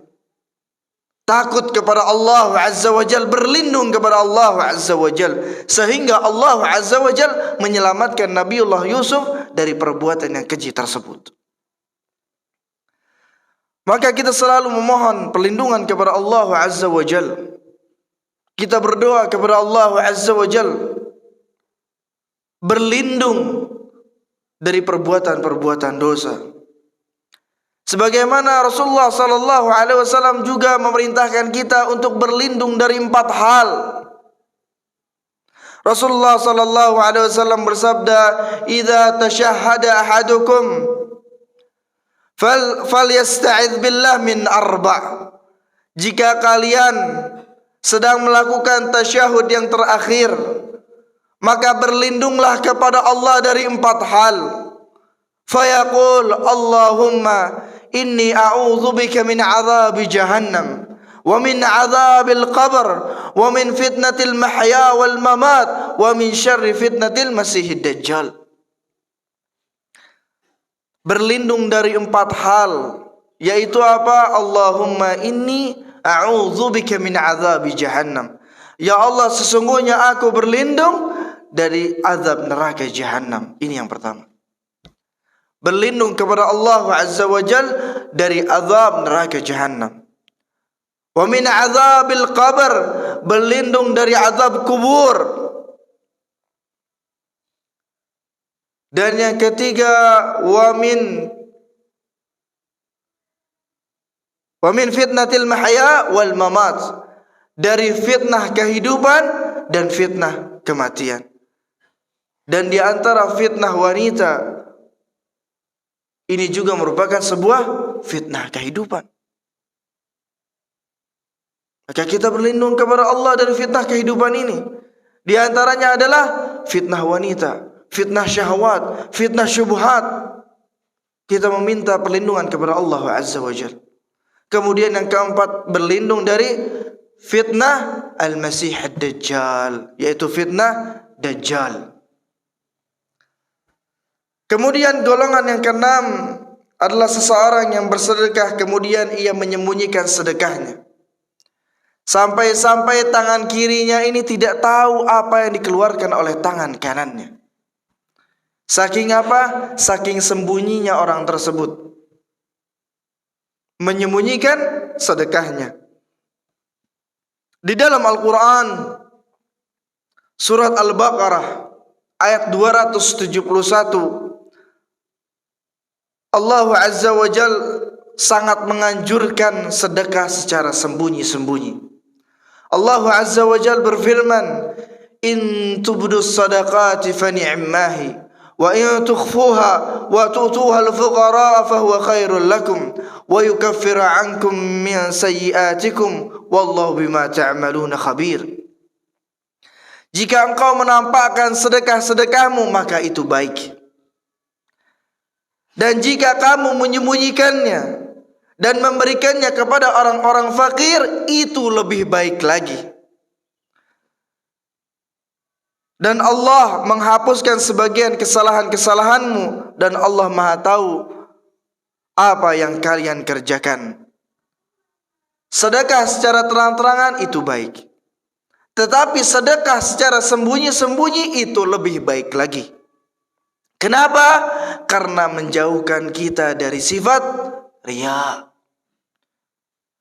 takut kepada Allah Azza wa Jal, berlindung kepada Allah Azza wa Jal, sehingga Allah Azza wa Jal menyelamatkan Nabiullah Yusuf dari perbuatan yang keji tersebut. Maka kita selalu memohon perlindungan kepada Allah Azza wa Jal. Kita berdoa kepada Allah Azza wa Jal, berlindung dari perbuatan-perbuatan dosa. Sebagaimana Rasulullah sallallahu alaihi wasallam juga memerintahkan kita untuk berlindung dari 4 hal. Rasulullah sallallahu alaihi wasallam bersabda, "Idza tashahhada ahadukum falyasta'idz billah min 4." Jika kalian sedang melakukan tasyahud yang terakhir, maka berlindunglah kepada Allah dari 4 hal. Fayaqul, Allahumma inni a'udzubika min 'adzabi jahannam wa min 'adzabil qabr wa min fitnatil mahya wal mamat wa min syarri fitnatil masihid dajjal. Berlindung dari 4 hal, yaitu apa? Allahumma inni a'udzubika min 'adzabi jahannam. Ya Allah, sesungguhnya aku berlindung dari azab neraka jahannam. Ini yang pertama. Berlindung kepada Allah Azza wa Jal dari azab neraka jahannam. Wa min azabil qabr, berlindung dari azab kubur. Dan yang ketiga, wa min Wa min fitnatil mahya wal mamat, dari fitnah kehidupan dan fitnah kematian. Dan di antara fitnah wanita ini juga merupakan sebuah fitnah kehidupan. Maka kita berlindung kepada Allah dari fitnah kehidupan ini. Di antaranya adalah fitnah wanita, fitnah syahwat, fitnah syubhat. Kita meminta perlindungan kepada Allah Azza wa Jalla. Kemudian yang keempat, berlindung dari fitnah Al-Masih Ad-Dajjal, yaitu fitnah Dajjal. Kemudian golongan yang keenam adalah seseorang yang bersedekah kemudian ia menyembunyikan sedekahnya. Sampai-sampai tangan kirinya ini tidak tahu apa yang dikeluarkan oleh tangan kanannya. Saking apa? Saking sembunyinya orang tersebut menyembunyikan sedekahnya. Di dalam Al-Quran surat Al-Baqarah ayat 271, Allah Azza wa Jal sangat menganjurkan sedekah secara sembunyi-sembunyi. Allah Azza wa Jal berfirman, in tubdus sadaqati fa ni'mahi wa in tukhfuha wa tu'tuha al-fuqara fa huwa khairul lakum wa yukaffiru 'ankum min sayyi'atikum wallahu bima ta'maluna khabir. Jika engkau menampakkan sedekah-sedekahmu maka itu baik. Dan jika kamu menyembunyikannya dan memberikannya kepada orang-orang fakir, itu lebih baik lagi. Dan Allah menghapuskan sebagian kesalahan-kesalahanmu, dan Allah Maha tahu apa yang kalian kerjakan. Sedekah secara terang-terangan itu baik, tetapi sedekah secara sembunyi-sembunyi itu lebih baik lagi. Kenapa? Karena menjauhkan kita dari sifat riya.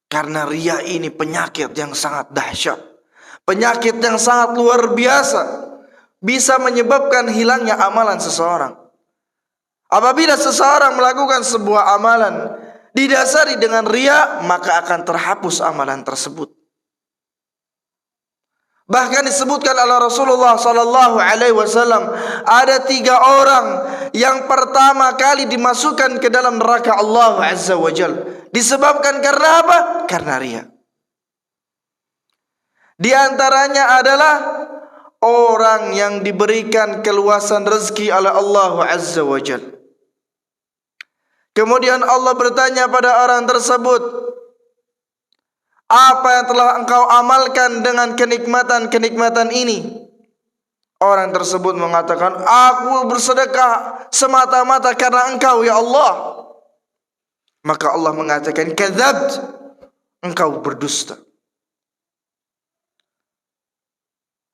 Karena riya ini penyakit yang sangat dahsyat, penyakit yang sangat luar biasa, bisa menyebabkan hilangnya amalan seseorang. Apabila seseorang melakukan sebuah amalan didasari dengan riya, maka akan terhapus amalan tersebut. Bahkan disebutkan oleh Rasulullah sallallahu alaihi wasallam, ada 3 orang yang pertama kali dimasukkan ke dalam neraka Allah Azza wa Jalla. Disebabkan karena apa? Karena riya. Di antaranya adalah orang yang diberikan keluasan rezeki oleh Allah Azza wa Jalla. Kemudian Allah bertanya pada orang tersebut, apa yang telah engkau amalkan dengan kenikmatan-kenikmatan ini? Orang tersebut mengatakan, aku bersedekah semata-mata karena engkau ya Allah. Maka Allah mengatakan, kadzabt, engkau berdusta.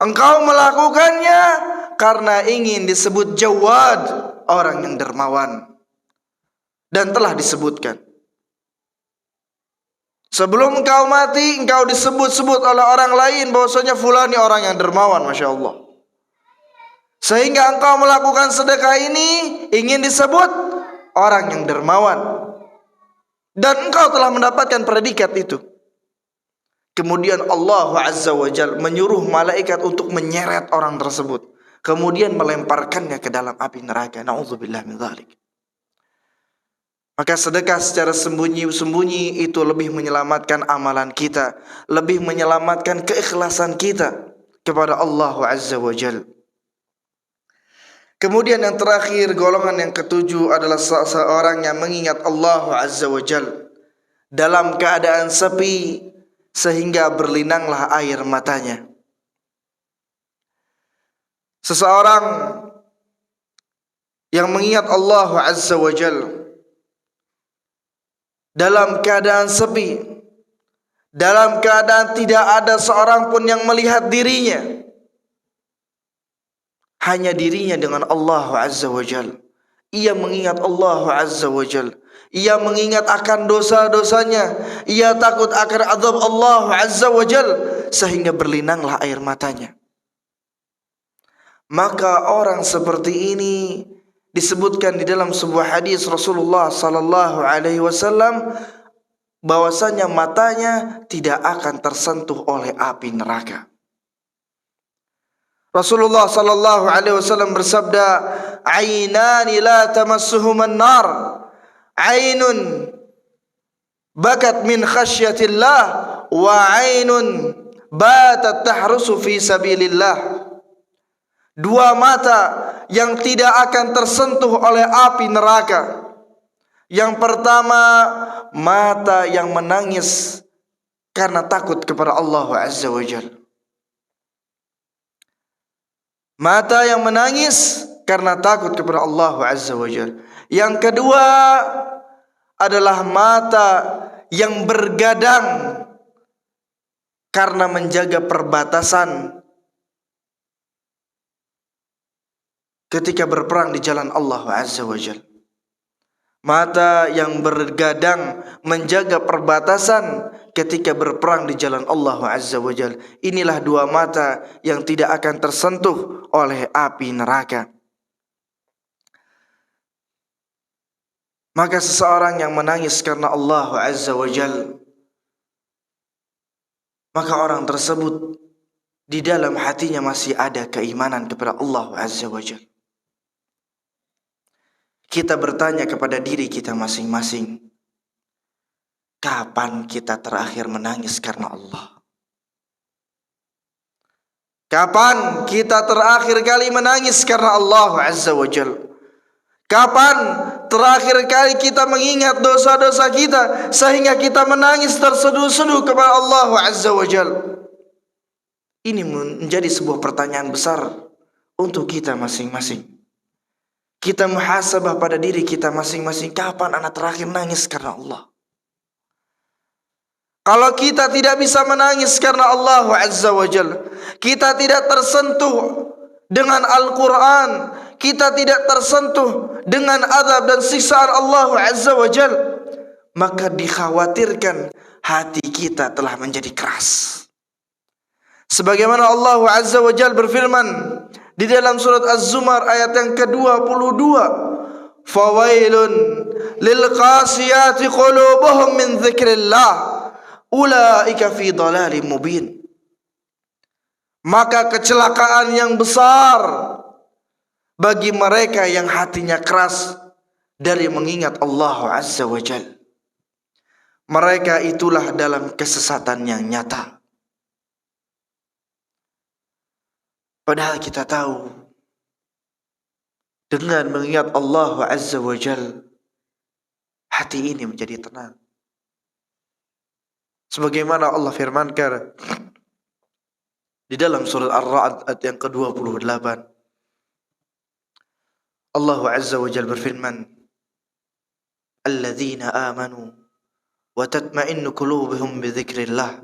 Engkau melakukannya karena ingin disebut jawad, orang yang dermawan. Dan telah disebutkan, sebelum engkau mati, engkau disebut-sebut oleh orang lain bahwasanya fulan ini orang yang dermawan, Masya Allah. Sehingga engkau melakukan sedekah ini ingin disebut orang yang dermawan. Dan engkau telah mendapatkan predikat itu. Kemudian Allah Azza wa Jalla menyuruh malaikat untuk menyeret orang tersebut, kemudian melemparkannya ke dalam api neraka. Na'udzubillah min dzalik. Maka sedekah secara sembunyi-sembunyi itu lebih menyelamatkan amalan kita, lebih menyelamatkan keikhlasan kita kepada Allah Azza wa Jalla. Kemudian yang terakhir, golongan yang ketujuh adalah seseorang yang mengingat Allah Azza wa Jalla dalam keadaan sepi sehingga berlinanglah air matanya. Seseorang yang mengingat Allah Azza wa Jalla dalam keadaan sepi, dalam keadaan tidak ada seorang pun yang melihat dirinya, hanya dirinya dengan Allah Azza wa Jalla. Ia mengingat Allah Azza wa Jalla, ia mengingat akan dosa-dosanya, ia takut akan azab Allah Azza wa Jalla, sehingga berlinanglah air matanya. Maka orang seperti ini disebutkan di dalam sebuah hadis Rasulullah sallallahu alaihi wasallam, bahwasanya matanya tidak akan tersentuh oleh api neraka. Rasulullah sallallahu alaihi wasallam bersabda, "Ainani la tamassuhuman nar, ainun bakat min khasyatillah wa ainun batat tahrusu fi sabilillah." Dua mata yang tidak akan tersentuh oleh api neraka. Yang pertama, mata yang menangis karena takut kepada Allah Azza wa Jalla. Mata yang menangis karena takut kepada Allah Azza wa Jalla. Yang kedua adalah mata yang bergadang karena menjaga perbatasan ketika berperang di jalan Allah Azza wa Jalla. Mata yang bergadang menjaga perbatasan ketika berperang di jalan Allah Azza wa Jalla. Inilah dua mata yang tidak akan tersentuh oleh api neraka. Maka seseorang yang menangis karena Allah Azza wa Jalla, maka orang tersebut di dalam hatinya masih ada keimanan kepada Allah Azza wa Jalla. Kita bertanya kepada diri kita masing-masing, kapan kita terakhir menangis karena Allah? Kapan kita terakhir kali menangis karena Allah Azza wa Jalla? Kapan terakhir kali kita mengingat dosa-dosa kita sehingga kita menangis terseduh-seduh kepada Allah Azza wa Jalla? Ini menjadi sebuah pertanyaan besar untuk kita masing-masing. Kita muhasabah pada diri kita masing-masing, kapan anak terakhir nangis karena Allah? Kalau kita tidak bisa menangis karena Allah Azza wa Jalla, kita tidak tersentuh dengan Al-Quran, kita tidak tersentuh dengan azab dan siksaan Allah Azza wa Jalla, maka dikhawatirkan hati kita telah menjadi keras. Sebagaimana Allah Azza wa Jalla berfirman di dalam surat Az-Zumar ayat yang ke-22, "Fawailun lil qasiyati qulubuhum min dzikrillah, ulaika fi dhalalim mubin." Maka kecelakaan yang besar bagi mereka yang hatinya keras dari mengingat Allah Azza wa Jalla. Mereka itulah dalam kesesatan yang nyata. Padahal kita tahu dengan mengingat Allah Azza wa Jalla, hati ini menjadi tenang. Sebagaimana Allah firmankan di dalam surat Ar-Ra'd ayat yang ke-28. Allah Azza wa Jalla berfirman, "Alladzina amanu wa tatma'innu qulubuhum bi dzikrillah,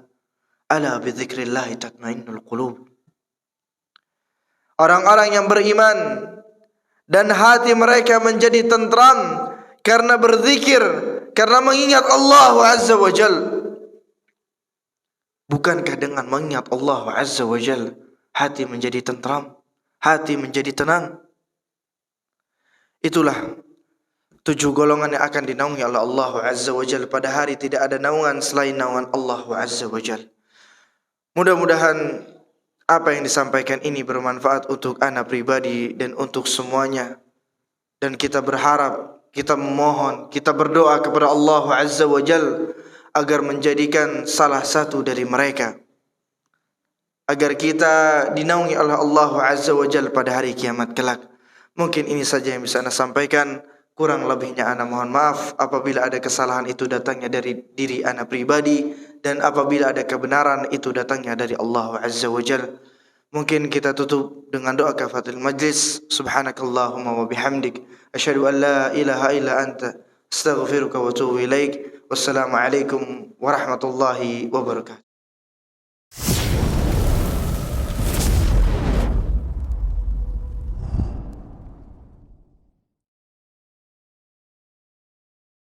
ala bi dzikrillah tatma'innul qulub." Orang-orang yang beriman dan hati mereka menjadi tentram karena berzikir, karena mengingat Allah Azza wa Jalla. Bukankah dengan mengingat Allah Azza wa Jalla hati menjadi tentram, hati menjadi tenang? Itulah 7 golongan yang akan dinaungi oleh Allah Azza wa Jalla pada hari tidak ada naungan selain naungan Allah Azza wa Jalla. Mudah-mudahan apa yang disampaikan ini bermanfaat untuk ana pribadi dan untuk semuanya. Dan kita berharap, kita memohon, kita berdoa kepada Allah Azza wa Jalla agar menjadikan salah satu dari mereka, agar kita dinaungi oleh Allah Azza wa Jalla pada hari kiamat kelak. Mungkin ini saja yang bisa ana sampaikan. Kurang lebihnya ana mohon maaf apabila ada kesalahan itu datangnya dari diri ana pribadi, dan apabila ada kebenaran itu datangnya dari Allah Azza wa Jalla. Mungkin kita tutup dengan doa kafatul majlis. Subhanakallahumma wa bihamdik, asyhadu an la ilaha illa anta, astaghfiruka wa atubu ilaik. Wassalamualaikum warahmatullahi wabarakatuh.